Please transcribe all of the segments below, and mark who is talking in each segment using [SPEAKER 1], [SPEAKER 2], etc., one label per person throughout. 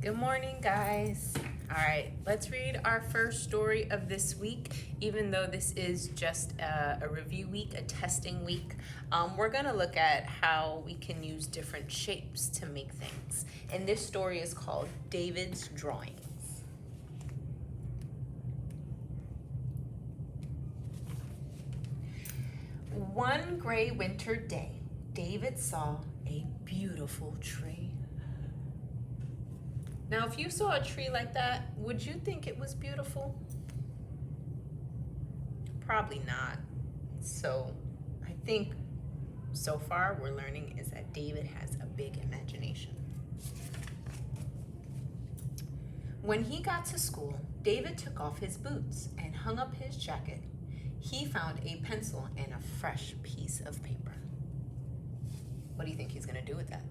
[SPEAKER 1] Good morning, guys. All right, let's read our first story of this week. Even though this is just a review week, a testing week, we're going to look at how we can use different shapes to make things. And this story is called David's Drawings. One gray winter day, David saw a beautiful tree. Now, if you saw a tree like that, would you think it was beautiful? Probably not. So, I think so far we're learning is that David has a big imagination. When he got to school, David took off his boots and hung up his jacket. He found a pencil and a fresh piece of paper. What do you think he's going to do with that?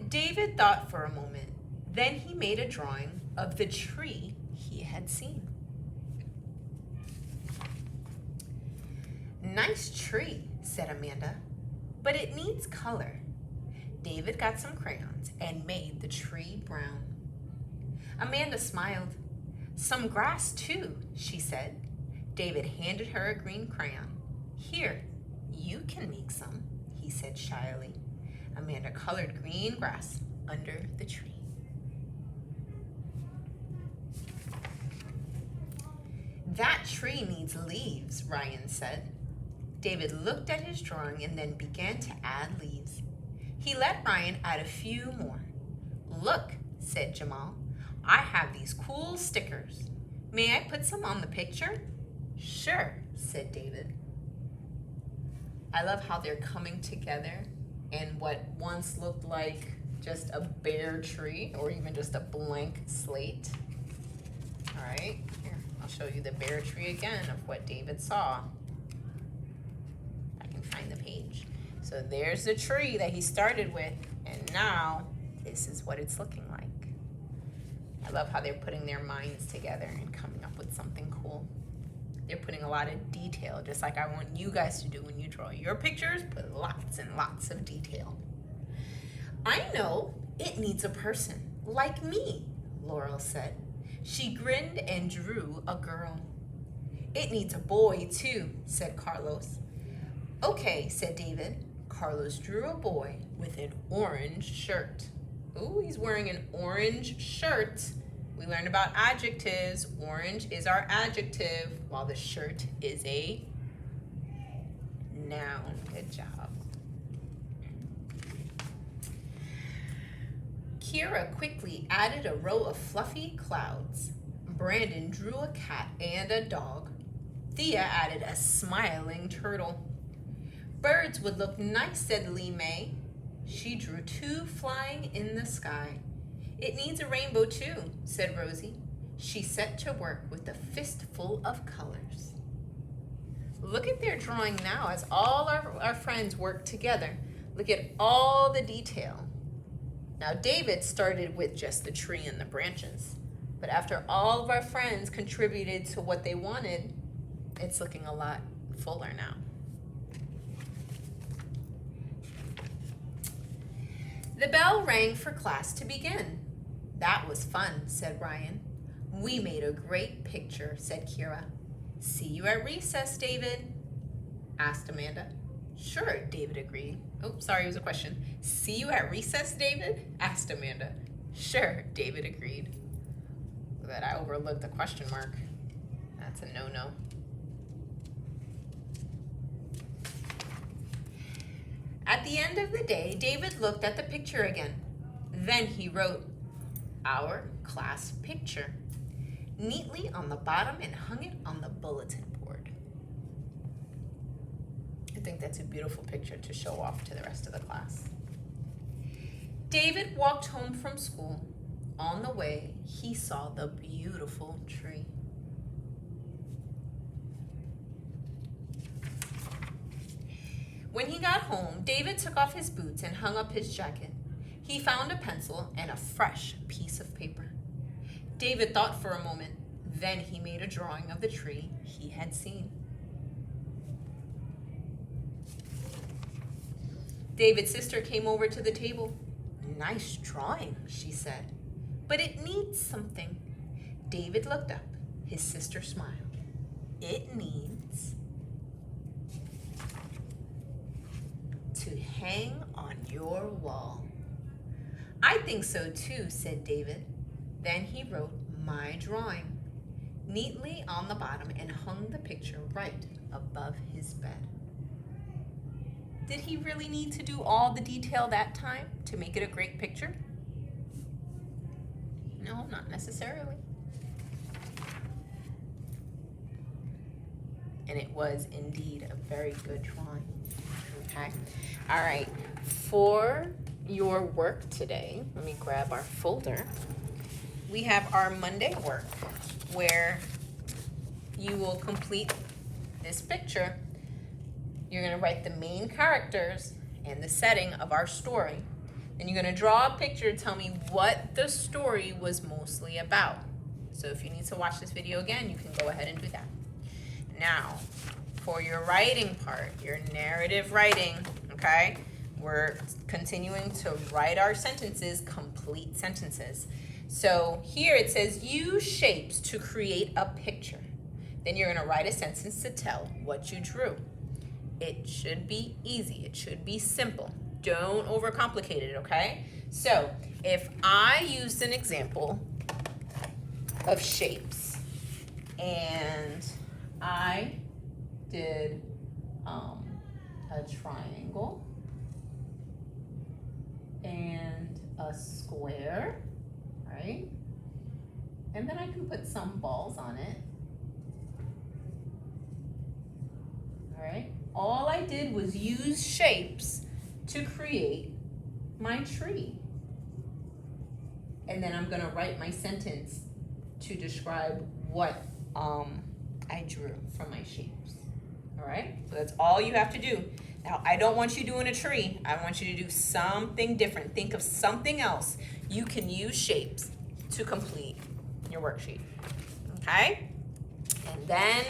[SPEAKER 1] David thought for a moment. Then he made a drawing of the tree he had seen. Nice tree, said Amanda, but it needs color. David got some crayons and made the tree brown. Amanda smiled. Some grass too, she said. David handed her a green crayon. Here, you can make some, he said shyly. Amanda colored green grass under the tree. That tree needs leaves, Ryan said. David looked at his drawing and then began to add leaves. He let Ryan add a few more. Look, said Jamal, I have these cool stickers. May I put some on the picture? Sure, said David. I love how they're coming together. And what once looked like just a bare tree or even just a blank slate. All right, here, I'll show you the bare tree again of what David saw. I can find the page. So there's the tree that he started with, and now this is what it's looking like. I love how they're putting their minds together and coming up with something cool. They're putting a lot of detail, just like I want you guys to do when you draw your pictures. Put lots and lots of detail. I know, it needs a person, like me, Laurel said. She grinned and drew a girl. It needs a boy, too, said Carlos. Okay, said David. Carlos drew a boy with an orange shirt. Ooh, he's wearing an orange shirt. We learned about adjectives. Orange is our adjective, while the shirt is a noun. Good job. Kira quickly added a row of fluffy clouds. Brandon drew a cat and a dog. Thea added a smiling turtle. Birds would look nice, said Lee May. She drew two flying in the sky. It needs a rainbow too, said Rosie. She set to work with a fistful of colors. Look at their drawing now as all our friends work together. Look at all the detail. Now David started with just the tree and the branches, but after all of our friends contributed to what they wanted, it's looking a lot fuller now. The bell rang for class to begin. That was fun, said Ryan. We made a great picture, said Kira. See you at recess, David, asked Amanda. Sure, David agreed. Oh, sorry, it was a question. See you at recess, David, asked Amanda. Sure, David agreed. That I overlooked the question mark. That's a no-no. At the end of the day, David looked at the picture again. Then he wrote, our class picture, neatly on the bottom and hung it on the bulletin board. I think that's a beautiful picture to show off to the rest of the class. David walked home from school. On the way, he saw the beautiful tree. When he got home, David took off his boots and hung up his jacket. He found a pencil and a fresh piece of paper. David thought for a moment. Then he made a drawing of the tree he had seen. David's sister came over to the table. nice drawing, she said, but it needs something. David looked up. His sister smiled. It needs to hang on your wall. I think so too, said David. Then he wrote my drawing neatly on the bottom and hung the picture right above his bed. Did he really need to do all the detail that time to make it a great picture? No, not necessarily. And it was indeed a very good drawing. Okay. All right. For your work today, let me grab our folder. We have our Monday work where you will complete this picture. You're going to write the main characters and the setting of our story. Then you're going to draw a picture to tell me what the story was mostly about. So if you need to watch this video again, you can go ahead and do that. Now, for your writing part, your narrative writing, okay, we're continuing to write our sentences, complete sentences. So here it says, use shapes to create a picture. Then you're going to write a sentence to tell what you drew. It should be easy. It should be simple. Don't overcomplicate it, okay? So if I used an example of shapes and I did a triangle and a square, right? And then I can put some balls on it. All right? All I did was use shapes to create my tree. And then I'm gonna write my sentence to describe what I drew from my shapes. All right? So that's all you have to do. Now, I don't want you doing a tree. I want you to do something different. Think of something else. You can use shapes to complete your worksheet. Okay? And then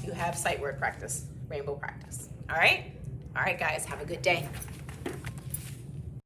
[SPEAKER 1] you have sight word practice, rainbow practice. All right? All right, guys, have a good day.